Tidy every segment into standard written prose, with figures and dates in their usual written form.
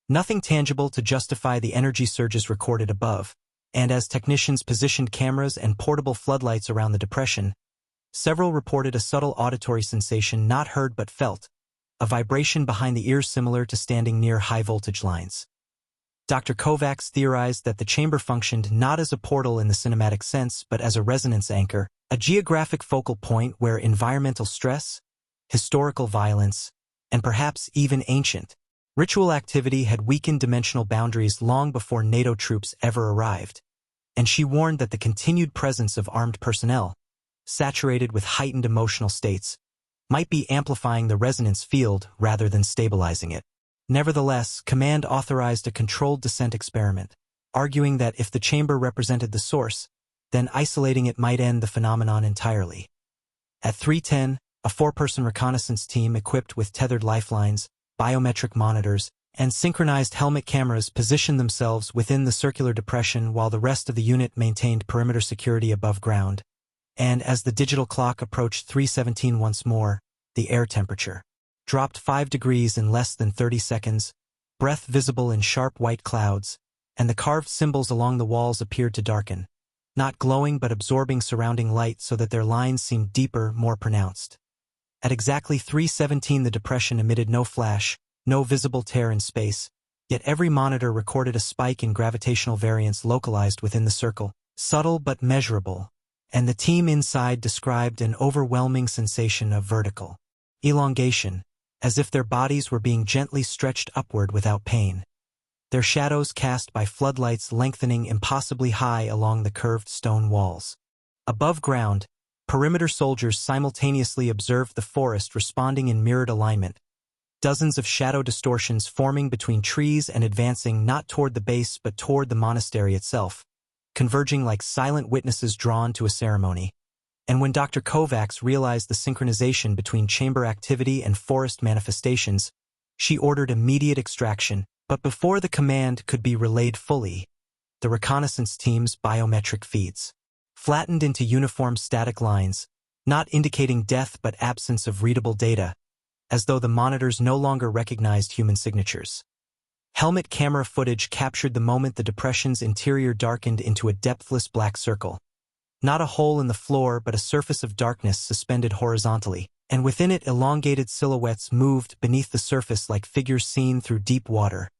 Nothing tangible to justify the energy surges recorded above, and as technicians positioned cameras and portable floodlights around the depression, several reported a subtle auditory sensation not heard but felt, a vibration behind the ears similar to standing near high-voltage lines. Dr. Kovacs theorized that the chamber functioned not as a portal in the cinematic sense but as a resonance anchor, a geographic focal point where environmental stress, historical violence, and perhaps even ancient ritual activity had weakened dimensional boundaries long before NATO troops ever arrived, and she warned that the continued presence of armed personnel, saturated with heightened emotional states, might be amplifying the resonance field rather than stabilizing it. Nevertheless, Command authorized a controlled descent experiment, arguing that if the chamber represented the source, then isolating it might end the phenomenon entirely. At 3:10, a 4-person reconnaissance team equipped with tethered lifelines, biometric monitors, and synchronized helmet cameras positioned themselves within the circular depression while the rest of the unit maintained perimeter security above ground. And as the digital clock approached 3:17 once more, the air temperature dropped 5 degrees in less than 30 seconds, breath visible in sharp white clouds, and the carved symbols along the walls appeared to darken, not glowing but absorbing surrounding light so that their lines seemed deeper, more pronounced. At exactly 3:17 the depression emitted no flash, no visible tear in space, yet every monitor recorded a spike in gravitational variance localized within the circle, subtle but measurable, and the team inside described an overwhelming sensation of vertical elongation, as if their bodies were being gently stretched upward without pain, their shadows cast by floodlights lengthening impossibly high along the curved stone walls. Above ground, perimeter soldiers simultaneously observed the forest responding in mirrored alignment, dozens of shadow distortions forming between trees and advancing not toward the base but toward the monastery itself, converging like silent witnesses drawn to a ceremony. And when Dr. Kovacs realized the synchronization between chamber activity and forest manifestations, she ordered immediate extraction, but before the command could be relayed fully, the reconnaissance team's biometric feeds flattened into uniform static lines, not indicating death but absence of readable data, as though the monitors no longer recognized human signatures. Helmet camera footage captured the moment the depression's interior darkened into a depthless black circle. Not a hole in the floor but a surface of darkness suspended horizontally, and within it elongated silhouettes moved beneath the surface like figures seen through deep water,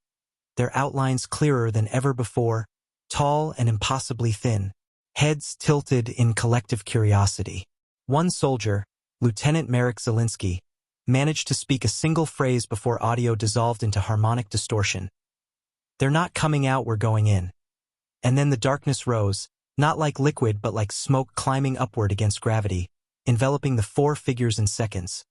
their outlines clearer than ever before, tall and impossibly thin, heads tilted in collective curiosity. One soldier, Lieutenant Marek Zielinski, managed to speak a single phrase before audio dissolved into harmonic distortion. "They're not coming out, we're going in." And then the darkness rose, not like liquid but like smoke climbing upward against gravity, enveloping the 4 figures in seconds.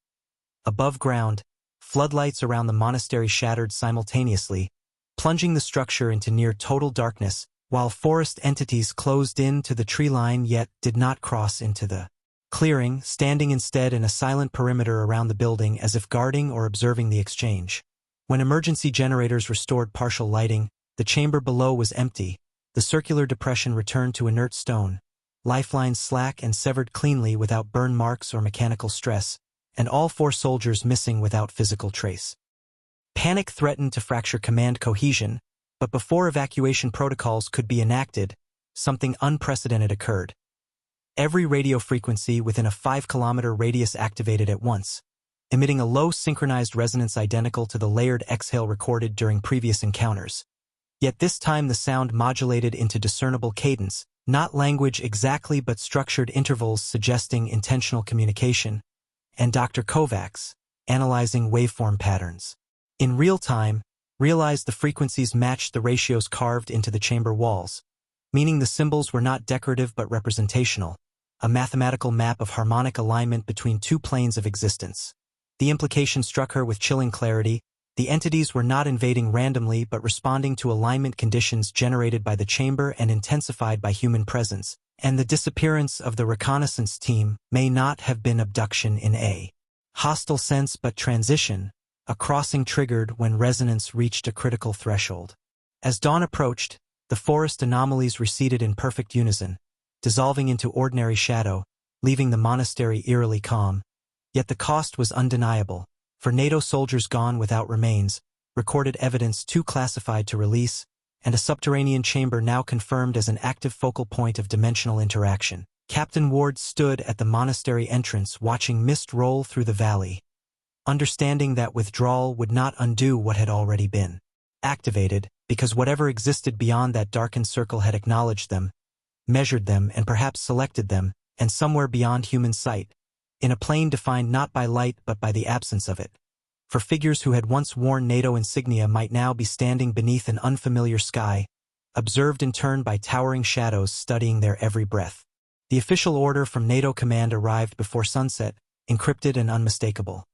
Above ground, floodlights around the monastery shattered simultaneously, plunging the structure into near total darkness, while forest entities closed in to the tree line yet did not cross into the clearing, standing instead in a silent perimeter around the building as if guarding or observing the exchange. When emergency generators restored partial lighting, the chamber below was empty, the circular depression returned to inert stone, lifelines slack and severed cleanly without burn marks or mechanical stress, and all 4 soldiers missing without physical trace. Panic threatened to fracture command cohesion, but before evacuation protocols could be enacted, something unprecedented occurred. Every radio frequency within a 5-kilometer radius activated at once, emitting a low synchronized resonance identical to the layered exhale recorded during previous encounters. Yet this time the sound modulated into discernible cadence, not language exactly but structured intervals suggesting intentional communication, and Dr. Kovacs, analyzing waveform patterns in real time, realized the frequencies matched the ratios carved into the chamber walls, meaning the symbols were not decorative but representational, a mathematical map of harmonic alignment between 2 planes of existence. The implication struck her with chilling clarity. The entities were not invading randomly but responding to alignment conditions generated by the chamber and intensified by human presence, and the disappearance of the reconnaissance team may not have been abduction in a hostile sense but transition, a crossing triggered when resonance reached a critical threshold. As dawn approached, the forest anomalies receded in perfect unison, dissolving into ordinary shadow, leaving the monastery eerily calm. Yet the cost was undeniable, for NATO soldiers gone without remains, recorded evidence too classified to release, and a subterranean chamber now confirmed as an active focal point of dimensional interaction. Captain Ward stood at the monastery entrance watching mist roll through the valley, understanding that withdrawal would not undo what had already been activated, because whatever existed beyond that darkened circle had acknowledged them, measured them, and perhaps selected them, and somewhere beyond human sight, in a plane defined not by light but by the absence of it. For figures who had once worn NATO insignia might now be standing beneath an unfamiliar sky, observed in turn by towering shadows studying their every breath. The official order from NATO command arrived before sunset, encrypted and unmistakable.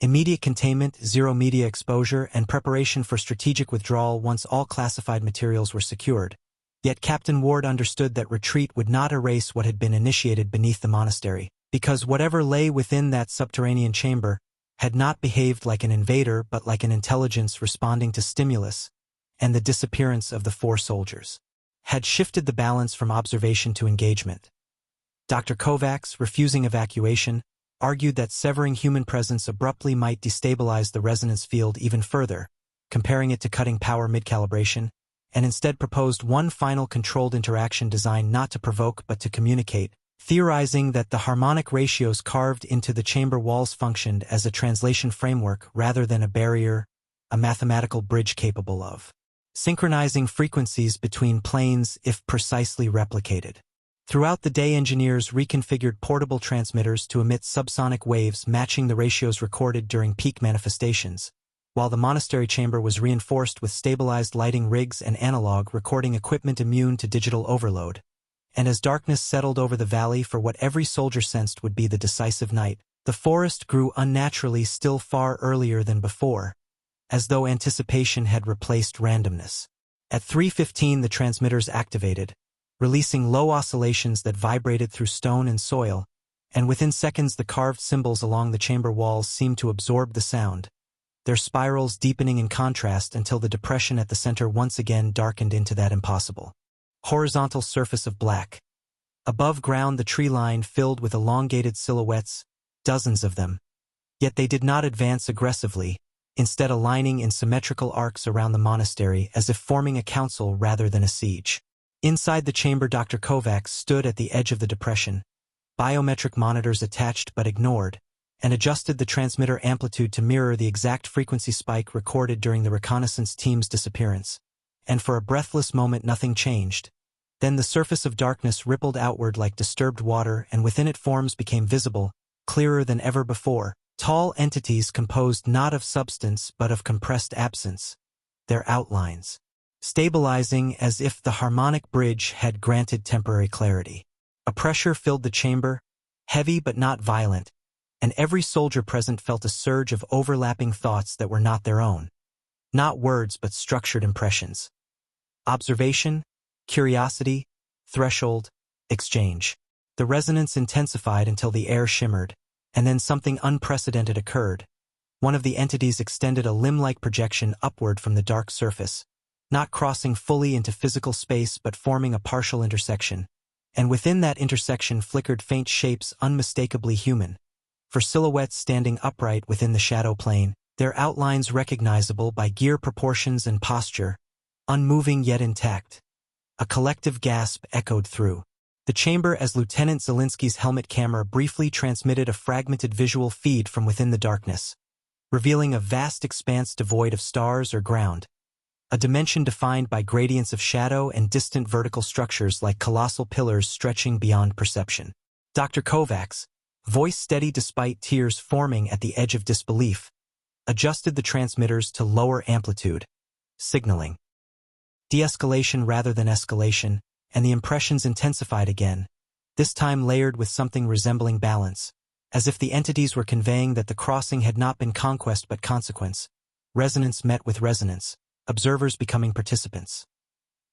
Immediate containment, zero media exposure, and preparation for strategic withdrawal once all classified materials were secured. Yet Captain Ward understood that retreat would not erase what had been initiated beneath the monastery, because whatever lay within that subterranean chamber had not behaved like an invader but like an intelligence responding to stimulus, and the disappearance of the 4 soldiers had shifted the balance from observation to engagement. Dr. Kovacs, refusing evacuation, argued that severing human presence abruptly might destabilize the resonance field even further, comparing it to cutting power mid-calibration, and instead proposed one final controlled interaction designed not to provoke but to communicate, theorizing that the harmonic ratios carved into the chamber walls functioned as a translation framework rather than a barrier, a mathematical bridge capable of synchronizing frequencies between planes if precisely replicated. Throughout the day, engineers reconfigured portable transmitters to emit subsonic waves matching the ratios recorded during peak manifestations, while the monastery chamber was reinforced with stabilized lighting rigs and analog recording equipment immune to digital overload. And as darkness settled over the valley for what every soldier sensed would be the decisive night, the forest grew unnaturally still far earlier than before, as though anticipation had replaced randomness. At 3:15 the transmitters activated, releasing low oscillations that vibrated through stone and soil, and within seconds the carved symbols along the chamber walls seemed to absorb the sound, their spirals deepening in contrast until the depression at the center once again darkened into that impossible horizontal surface of black. Above ground the tree line filled with elongated silhouettes, dozens of them. Yet they did not advance aggressively, instead aligning in symmetrical arcs around the monastery as if forming a council rather than a siege. Inside the chamber, Dr. Kovacs stood at the edge of the depression, biometric monitors attached but ignored, and adjusted the transmitter amplitude to mirror the exact frequency spike recorded during the reconnaissance team's disappearance. And for a breathless moment nothing changed. Then the surface of darkness rippled outward like disturbed water, and within it forms became visible, clearer than ever before, tall entities composed not of substance but of compressed absence, their outlines stabilizing as if the harmonic bridge had granted temporary clarity. A pressure filled the chamber, heavy but not violent, and every soldier present felt a surge of overlapping thoughts that were not their own. Not words but structured impressions. Observation, curiosity, threshold, exchange. The resonance intensified until the air shimmered, and then something unprecedented occurred. One of the entities extended a limb-like projection upward from the dark surface, not crossing fully into physical space but forming a partial intersection, and within that intersection flickered faint shapes unmistakably human, for silhouettes standing upright within the shadow plane, their outlines recognizable by gear proportions and posture, unmoving yet intact. A collective gasp echoed through the chamber as Lieutenant Zelinsky's helmet camera briefly transmitted a fragmented visual feed from within the darkness, revealing a vast expanse devoid of stars or ground, a dimension defined by gradients of shadow and distant vertical structures like colossal pillars stretching beyond perception. Dr. Kovacs, voice steady despite tears forming at the edge of disbelief, adjusted the transmitters to lower amplitude, signaling de-escalation rather than escalation, and the impressions intensified again, this time layered with something resembling balance, as if the entities were conveying that the crossing had not been conquest but consequence. Resonance met with resonance, observers becoming participants.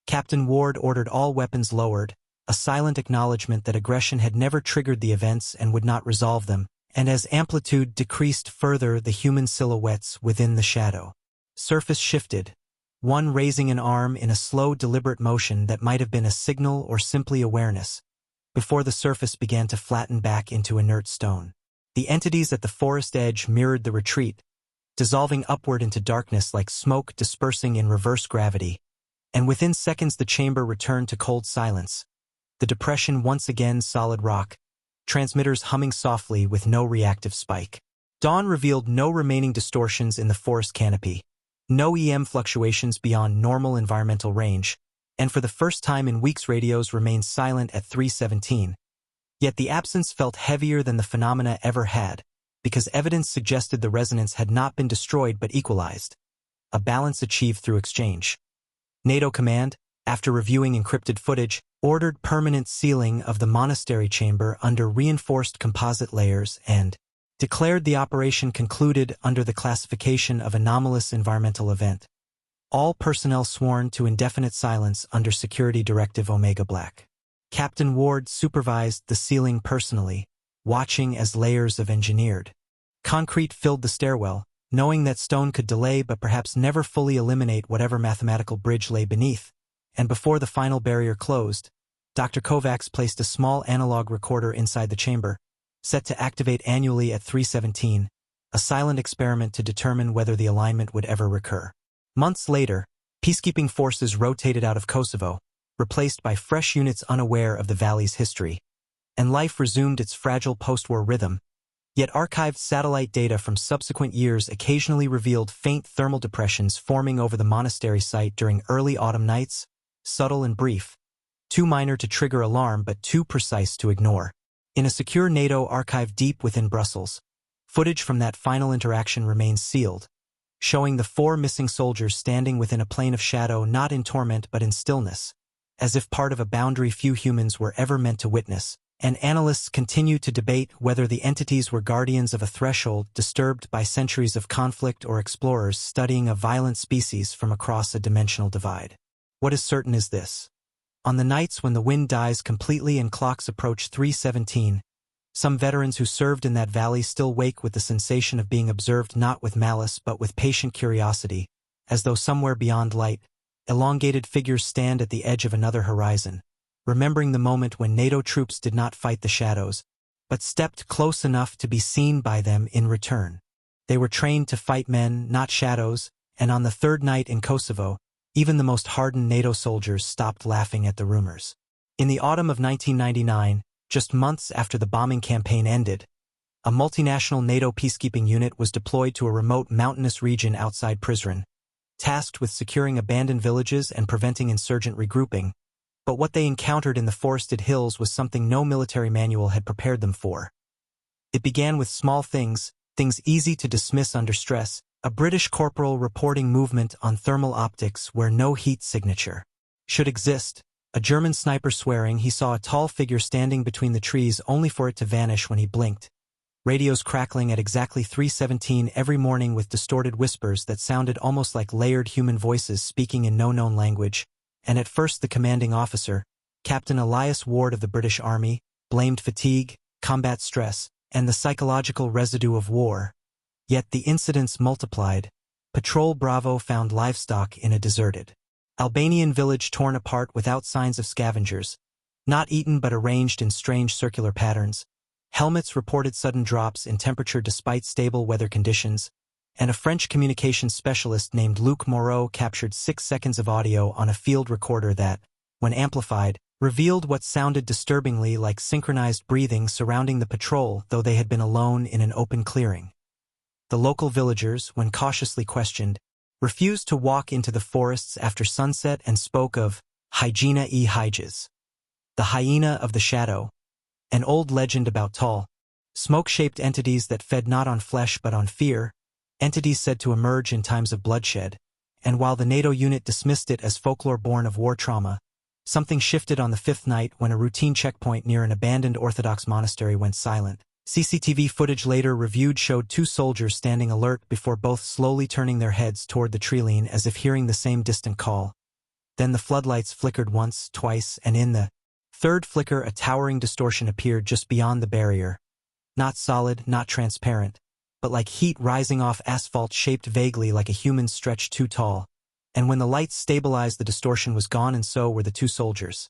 Captain Ward ordered all weapons lowered, a silent acknowledgement that aggression had never triggered the events and would not resolve them, and as amplitude decreased further the human silhouettes within the shadow surface shifted, one raising an arm in a slow deliberate motion that might have been a signal or simply awareness, before the surface began to flatten back into inert stone. The entities at the forest edge mirrored the retreat, dissolving upward into darkness like smoke dispersing in reverse gravity. And within seconds the chamber returned to cold silence. The depression once again solid rock, transmitters humming softly with no reactive spike. Dawn revealed no remaining distortions in the forest canopy, no EM fluctuations beyond normal environmental range, and for the first time in weeks radios remained silent at 3:17. Yet the absence felt heavier than the phenomena ever had, because evidence suggested the resonance had not been destroyed but equalized, a balance achieved through exchange. NATO command, after reviewing encrypted footage, ordered permanent sealing of the monastery chamber under reinforced composite layers and declared the operation concluded under the classification of anomalous environmental event. All personnel sworn to indefinite silence under Security Directive Omega Black. Captain Ward supervised the sealing personally, watching as layers of engineered concrete filled the stairwell, knowing that stone could delay but perhaps never fully eliminate whatever mathematical bridge lay beneath. And before the final barrier closed, Dr. Kovacs placed a small analog recorder inside the chamber, set to activate annually at 3:17, a silent experiment to determine whether the alignment would ever recur. Months later, peacekeeping forces rotated out of Kosovo, replaced by fresh units unaware of the valley's history, and life resumed its fragile post-war rhythm. Yet archived satellite data from subsequent years occasionally revealed faint thermal depressions forming over the monastery site during early autumn nights, subtle and brief, too minor to trigger alarm but too precise to ignore. In a secure NATO archive deep within Brussels, footage from that final interaction remains sealed, showing the 4 missing soldiers standing within a plane of shadow not in torment but in stillness, as if part of a boundary few humans were ever meant to witness. And analysts continue to debate whether the entities were guardians of a threshold disturbed by centuries of conflict or explorers studying a violent species from across a dimensional divide. What is certain is this. On the nights when the wind dies completely and clocks approach 3:17, some veterans who served in that valley still wake with the sensation of being observed not with malice but with patient curiosity, as though somewhere beyond light, elongated figures stand at the edge of another horizon, remembering the moment when NATO troops did not fight the shadows, but stepped close enough to be seen by them in return. They were trained to fight men, not shadows, and on the third night in Kosovo, even the most hardened NATO soldiers stopped laughing at the rumors. In the autumn of 1999, just months after the bombing campaign ended, a multinational NATO peacekeeping unit was deployed to a remote mountainous region outside Prizren, tasked with securing abandoned villages and preventing insurgent regrouping. But what they encountered in the forested hills was something no military manual had prepared them for. It began with small things easy to dismiss under stress, a British corporal reporting movement on thermal optics where no heat signature should exist, a German sniper swearing he saw a tall figure standing between the trees only for it to vanish when he blinked, radios crackling at exactly 3:17 every morning with distorted whispers that sounded almost like layered human voices speaking in no known language. And at first the commanding officer, Captain Elias Ward of the British Army, blamed fatigue, combat stress, and the psychological residue of war. Yet the incidents multiplied. Patrol Bravo found livestock in a deserted Albanian village torn apart without signs of scavengers, not eaten but arranged in strange circular patterns. Helmets reported sudden drops in temperature despite stable weather conditions, and a French communications specialist named Luc Moreau captured 6 seconds of audio on a field recorder that, when amplified, revealed what sounded disturbingly like synchronized breathing surrounding the patrol, though they had been alone in an open clearing. The local villagers, when cautiously questioned, refused to walk into the forests after sunset and spoke of hygiena e hyges, the hyena of the shadow, an old legend about tall, smoke-shaped entities that fed not on flesh but on fear, entities said to emerge in times of bloodshed, and while the NATO unit dismissed it as folklore born of war trauma, something shifted on the 5th night when a routine checkpoint near an abandoned Orthodox monastery went silent. CCTV footage later reviewed showed 2 soldiers standing alert before both slowly turning their heads toward the treeline as if hearing the same distant call. Then the floodlights flickered once, twice, and in the 3rd flicker a towering distortion appeared just beyond the barrier. Not solid, not transparent, but like heat rising off asphalt shaped vaguely like a human stretched too tall. And when the lights stabilized the distortion was gone and so were the 2 soldiers.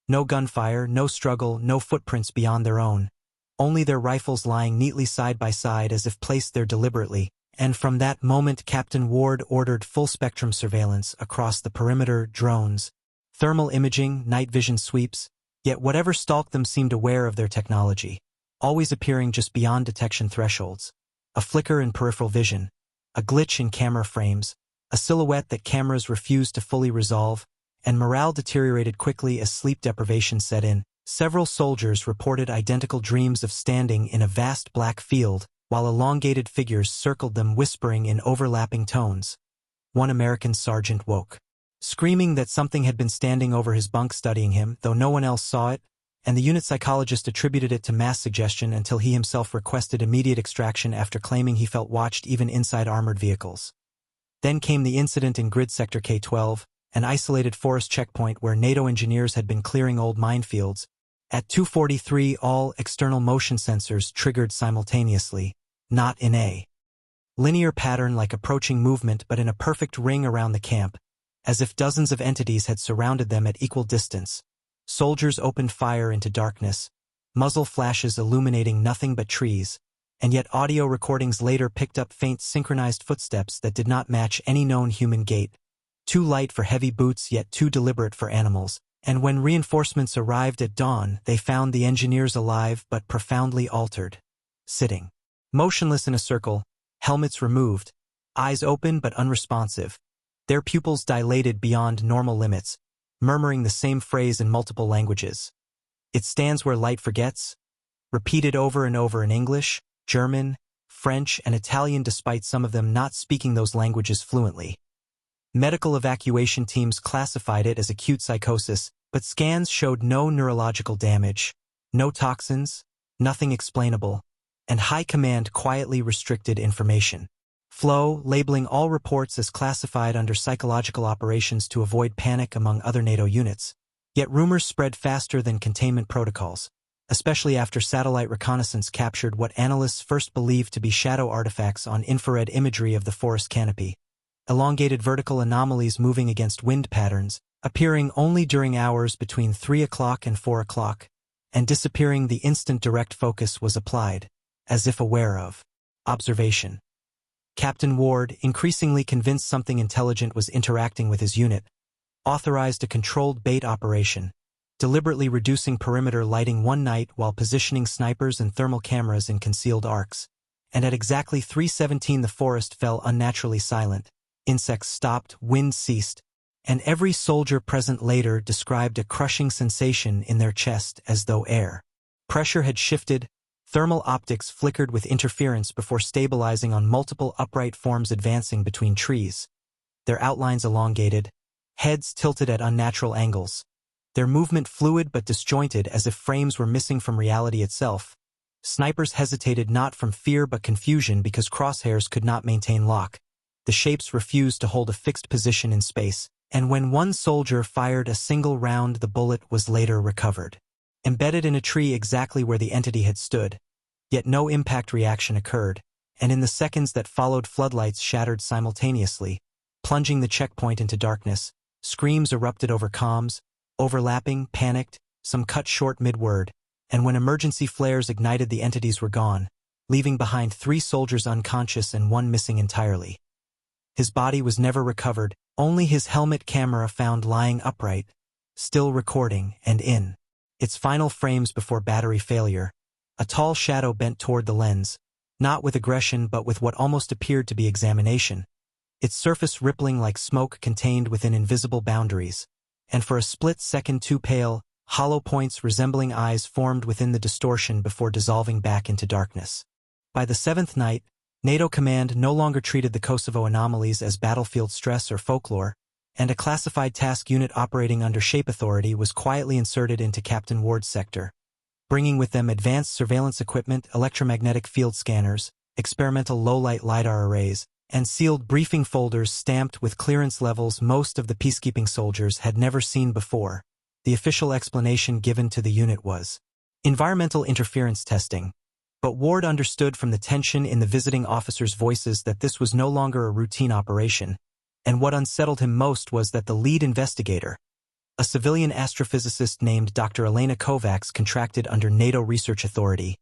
No gunfire, no struggle, no footprints beyond their own. Only their rifles lying neatly side by side as if placed there deliberately, And from that moment Captain Ward ordered full-spectrum surveillance across the perimeter, drones, thermal imaging, night vision sweeps, yet whatever stalked them seemed aware of their technology, always appearing just beyond detection thresholds. A flicker in peripheral vision, a glitch in camera frames, a silhouette that cameras refused to fully resolve, and morale deteriorated quickly as sleep deprivation set in. Several soldiers reported identical dreams of standing in a vast black field, while elongated figures circled them whispering in overlapping tones. One American sergeant woke, screaming that something had been standing over his bunk studying him, though no one else saw it, and the unit psychologist attributed it to mass suggestion until he himself requested immediate extraction after claiming he felt watched even inside armored vehicles. Then came the incident in Grid Sector K-12, an isolated forest checkpoint where NATO engineers had been clearing old minefields. At 2:43, all external motion sensors triggered simultaneously, not in a linear pattern like approaching movement but in a perfect ring around the camp, as if dozens of entities had surrounded them at equal distance. Soldiers opened fire into darkness, muzzle flashes illuminating nothing but trees, and yet audio recordings later picked up faint synchronized footsteps that did not match any known human gait, too light for heavy boots yet too deliberate for animals. And when reinforcements arrived at dawn, they found the engineers alive but profoundly altered, sitting motionless in a circle, helmets removed, eyes open but unresponsive, their pupils dilated beyond normal limits, murmuring the same phrase in multiple languages. "It stands where light forgets," repeated over and over in English, German, French, and Italian despite some of them not speaking those languages fluently. Medical evacuation teams classified it as acute psychosis, but scans showed no neurological damage, no toxins, nothing explainable, and High Command quietly restricted information flow, labeling all reports as classified under psychological operations to avoid panic among other NATO units. Yet rumors spread faster than containment protocols, especially after satellite reconnaissance captured what analysts first believed to be shadow artifacts on infrared imagery of the forest canopy. Elongated vertical anomalies moving against wind patterns, appearing only during hours between 3 o'clock and 4 o'clock, and disappearing the instant direct focus was applied, as if aware of observation. Captain Ward, increasingly convinced something intelligent was interacting with his unit, authorized a controlled bait operation, deliberately reducing perimeter lighting one night while positioning snipers and thermal cameras in concealed arcs. And at exactly 3:17 the forest fell unnaturally silent. Insects stopped, wind ceased, and every soldier present later described a crushing sensation in their chest as though air pressure had shifted. Thermal optics flickered with interference before stabilizing on multiple upright forms advancing between trees, their outlines elongated, heads tilted at unnatural angles, their movement fluid but disjointed as if frames were missing from reality itself. Snipers hesitated not from fear but confusion because crosshairs could not maintain lock. The shapes refused to hold a fixed position in space, and when one soldier fired a single round the bullet was later recovered, embedded in a tree exactly where the entity had stood. Yet no impact reaction occurred, and in the seconds that followed floodlights shattered simultaneously, plunging the checkpoint into darkness. Screams erupted over comms, overlapping, panicked, some cut short mid-word, and when emergency flares ignited the entities were gone, leaving behind 3 soldiers unconscious and one missing entirely. His body was never recovered, only his helmet camera found lying upright, still recording, and in its final frames before battery failure, a tall shadow bent toward the lens, not with aggression but with what almost appeared to be examination, its surface rippling like smoke contained within invisible boundaries, and for a split second 2 pale, hollow points resembling eyes formed within the distortion before dissolving back into darkness. By the 7th night, NATO command no longer treated the Kosovo anomalies as battlefield stress or folklore, and a classified task unit operating under Shape Authority was quietly inserted into Captain Ward's sector, bringing with them advanced surveillance equipment, electromagnetic field scanners, experimental low-light LiDAR arrays, and sealed briefing folders stamped with clearance levels most of the peacekeeping soldiers had never seen before. The official explanation given to the unit was environmental interference testing, but Ward understood from the tension in the visiting officers' voices that this was no longer a routine operation, and what unsettled him most was that the lead investigator, a civilian astrophysicist named Dr. Elena Kovacs contracted under NATO Research Authority,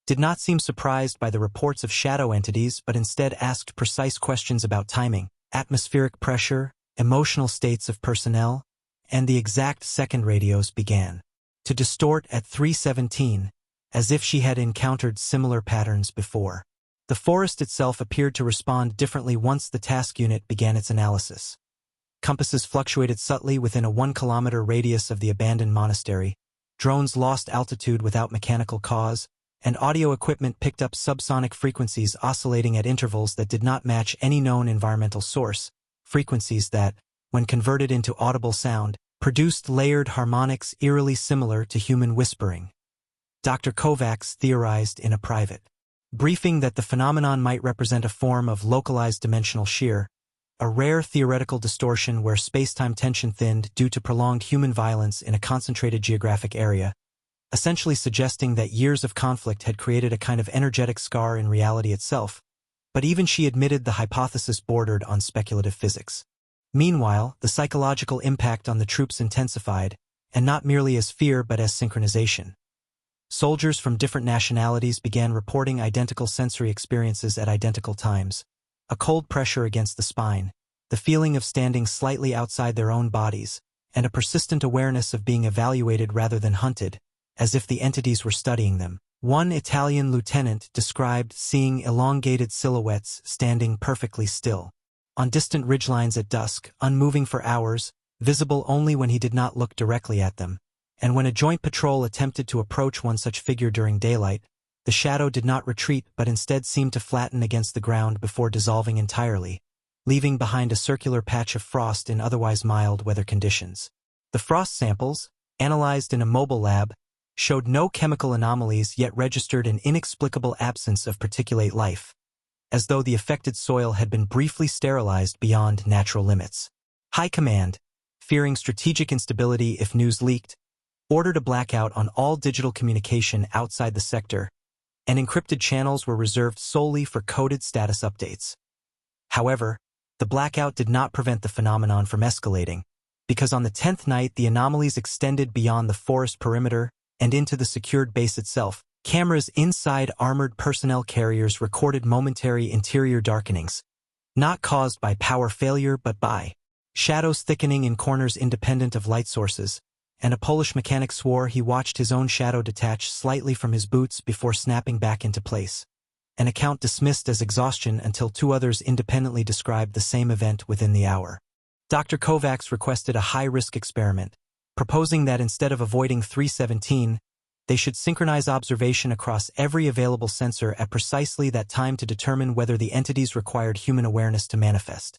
did not seem surprised by the reports of shadow entities but instead asked precise questions about timing, atmospheric pressure, emotional states of personnel, and the exact second radios began to distort at 3:17, as if she had encountered similar patterns before. The forest itself appeared to respond differently once the task unit began its analysis. Compasses fluctuated subtly within a 1-kilometer radius of the abandoned monastery, drones lost altitude without mechanical cause, and audio equipment picked up subsonic frequencies oscillating at intervals that did not match any known environmental source, frequencies that, when converted into audible sound, produced layered harmonics eerily similar to human whispering. Dr. Kovacs theorized in a private briefing that the phenomenon might represent a form of localized dimensional shear, a rare theoretical distortion where space-time tension thinned due to prolonged human violence in a concentrated geographic area, essentially suggesting that years of conflict had created a kind of energetic scar in reality itself, but even she admitted the hypothesis bordered on speculative physics. Meanwhile, the psychological impact on the troops intensified, and not merely as fear but as synchronization. Soldiers from different nationalities began reporting identical sensory experiences at identical times, a cold pressure against the spine, the feeling of standing slightly outside their own bodies, and a persistent awareness of being evaluated rather than hunted, as if the entities were studying them. One Italian lieutenant described seeing elongated silhouettes standing perfectly still on distant ridgelines at dusk, unmoving for hours, visible only when he did not look directly at them, and when a joint patrol attempted to approach one such figure during daylight, the shadow did not retreat but instead seemed to flatten against the ground before dissolving entirely, leaving behind a circular patch of frost in otherwise mild weather conditions. The frost samples, analyzed in a mobile lab, showed no chemical anomalies yet registered an inexplicable absence of particulate life, as though the affected soil had been briefly sterilized beyond natural limits. High Command, fearing strategic instability if news leaked, ordered a blackout on all digital communication outside the sector, and encrypted channels were reserved solely for coded status updates. However, the blackout did not prevent the phenomenon from escalating, because on the 10th night the anomalies extended beyond the forest perimeter and into the secured base itself. Cameras inside armored personnel carriers recorded momentary interior darkenings, not caused by power failure but by shadows thickening in corners independent of light sources, and a Polish mechanic swore he watched his own shadow detach slightly from his boots before snapping back into place. An account dismissed as exhaustion until 2 others independently described the same event within the hour. Dr. Kovacs requested a high-risk experiment, proposing that instead of avoiding 317, they should synchronize observation across every available sensor at precisely that time to determine whether the entities required human awareness to manifest.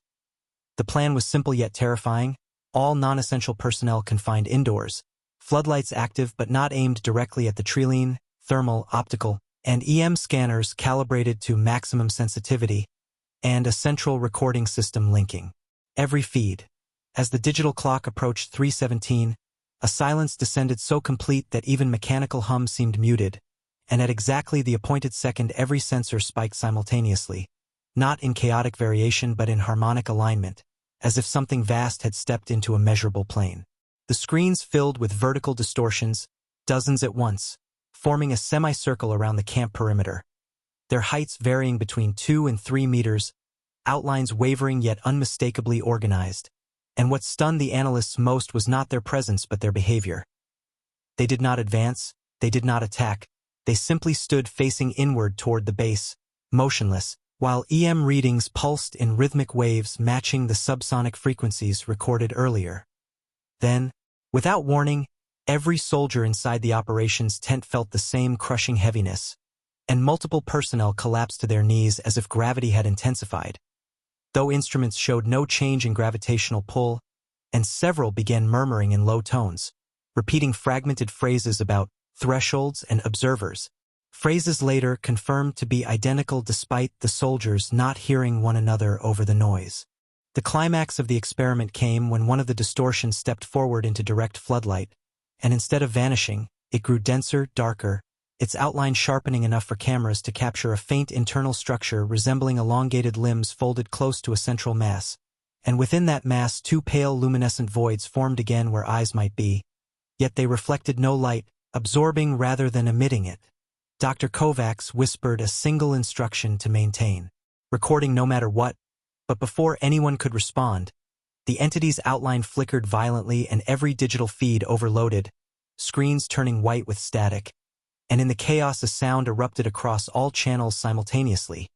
The plan was simple yet terrifying: all non-essential personnel confined indoors, floodlights active but not aimed directly at the trilene, thermal, optical, and EM scanners calibrated to maximum sensitivity, and a central recording system linking every feed. As the digital clock approached 317, a silence descended so complete that even mechanical hum seemed muted, and at exactly the appointed second every sensor spiked simultaneously, not in chaotic variation but in harmonic alignment, as if something vast had stepped into a measurable plane. The screens filled with vertical distortions, dozens at once, forming a semicircle around the camp perimeter, their heights varying between 2 and 3 meters, outlines wavering yet unmistakably organized. And what stunned the analysts most was not their presence but their behavior. They did not advance, they did not attack, they simply stood facing inward toward the base, motionless, while EM readings pulsed in rhythmic waves matching the subsonic frequencies recorded earlier. Then, without warning, every soldier inside the operations tent felt the same crushing heaviness, and multiple personnel collapsed to their knees as if gravity had intensified, though instruments showed no change in gravitational pull, and several began murmuring in low tones, repeating fragmented phrases about thresholds and observers, phrases later confirmed to be identical despite the soldiers not hearing one another over the noise. The climax of the experiment came when one of the distortions stepped forward into direct floodlight, and instead of vanishing, it grew denser, darker, its outline sharpening enough for cameras to capture a faint internal structure resembling elongated limbs folded close to a central mass, and within that mass 2 pale luminescent voids formed again where eyes might be, yet they reflected no light, absorbing rather than emitting it. Dr. Kovacs whispered a single instruction to maintain, recording no matter what, but before anyone could respond, the entity's outline flickered violently and every digital feed overloaded, screens turning white with static, and in the chaos a sound erupted across all channels simultaneously.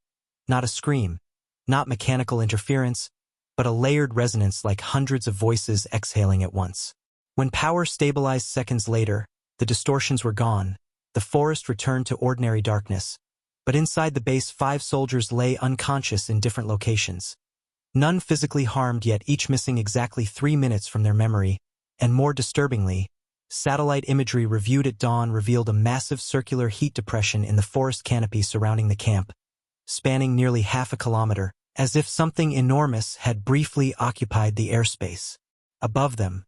Not a scream, not mechanical interference, but a layered resonance like hundreds of voices exhaling at once. When power stabilized seconds later, the distortions were gone, the forest returned to ordinary darkness, but inside the base 5 soldiers lay unconscious in different locations. None physically harmed, yet each missing exactly 3 minutes from their memory, and more disturbingly, satellite imagery reviewed at dawn revealed a massive circular heat depression in the forest canopy surrounding the camp, spanning nearly half a kilometer, as if something enormous had briefly occupied the airspace. Above them,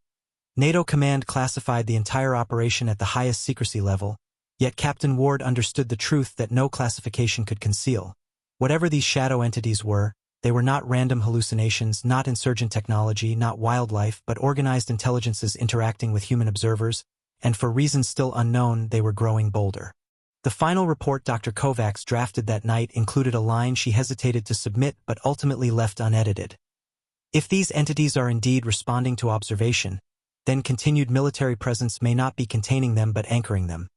NATO command classified the entire operation at the highest secrecy level, yet Captain Ward understood the truth that no classification could conceal. Whatever these shadow entities were, they were not random hallucinations, not insurgent technology, not wildlife, but organized intelligences interacting with human observers, and for reasons still unknown, they were growing bolder. The final report Dr. Kovacs drafted that night included a line she hesitated to submit but ultimately left unedited. If these entities are indeed responding to observation, then continued military presence may not be containing them but anchoring them.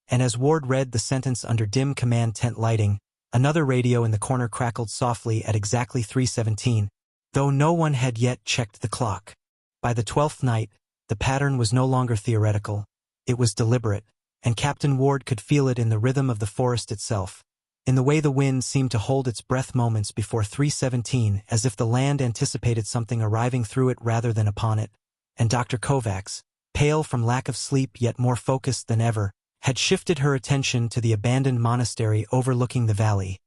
And as Ward read the sentence under dim command tent lighting, another radio in the corner crackled softly at exactly 3:17, though no one had yet checked the clock. By the 12th night, the pattern was no longer theoretical, it was deliberate, and Captain Ward could feel it in the rhythm of the forest itself, in the way the wind seemed to hold its breath moments before 3:17, as if the land anticipated something arriving through it rather than upon it, and Dr. Kovacs, pale from lack of sleep yet more focused than ever, had shifted her attention to the abandoned monastery overlooking the valley,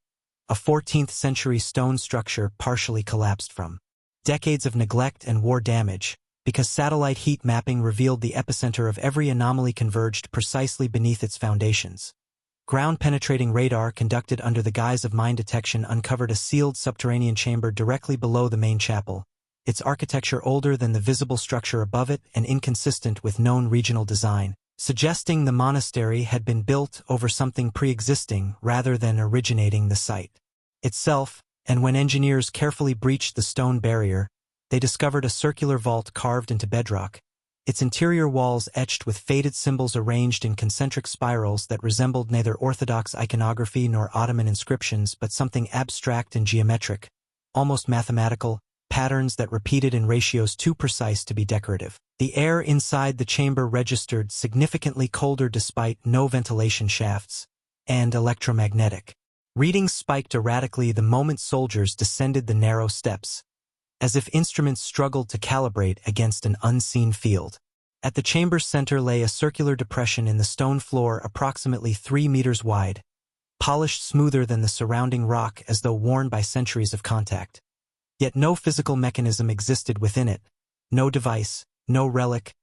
a 14th-century stone structure partially collapsed from decades of neglect and war damage, because satellite heat mapping revealed the epicenter of every anomaly converged precisely beneath its foundations. Ground-penetrating radar conducted under the guise of mine detection uncovered a sealed subterranean chamber directly below the main chapel, its architecture older than the visible structure above it and inconsistent with known regional design, suggesting the monastery had been built over something pre-existing rather than originating the site itself, and when engineers carefully breached the stone barrier, they discovered a circular vault carved into bedrock, its interior walls etched with faded symbols arranged in concentric spirals that resembled neither Orthodox iconography nor Ottoman inscriptions but something abstract and geometric, almost mathematical, patterns that repeated in ratios too precise to be decorative. The air inside the chamber registered significantly colder despite no ventilation shafts, and electromagnetic. Readings spiked erratically the moment soldiers descended the narrow steps, as if instruments struggled to calibrate against an unseen field. At the chamber's center lay a circular depression in the stone floor approximately 3 meters wide, polished smoother than the surrounding rock as though worn by centuries of contact. Yet no physical mechanism existed within it, no device, no relic,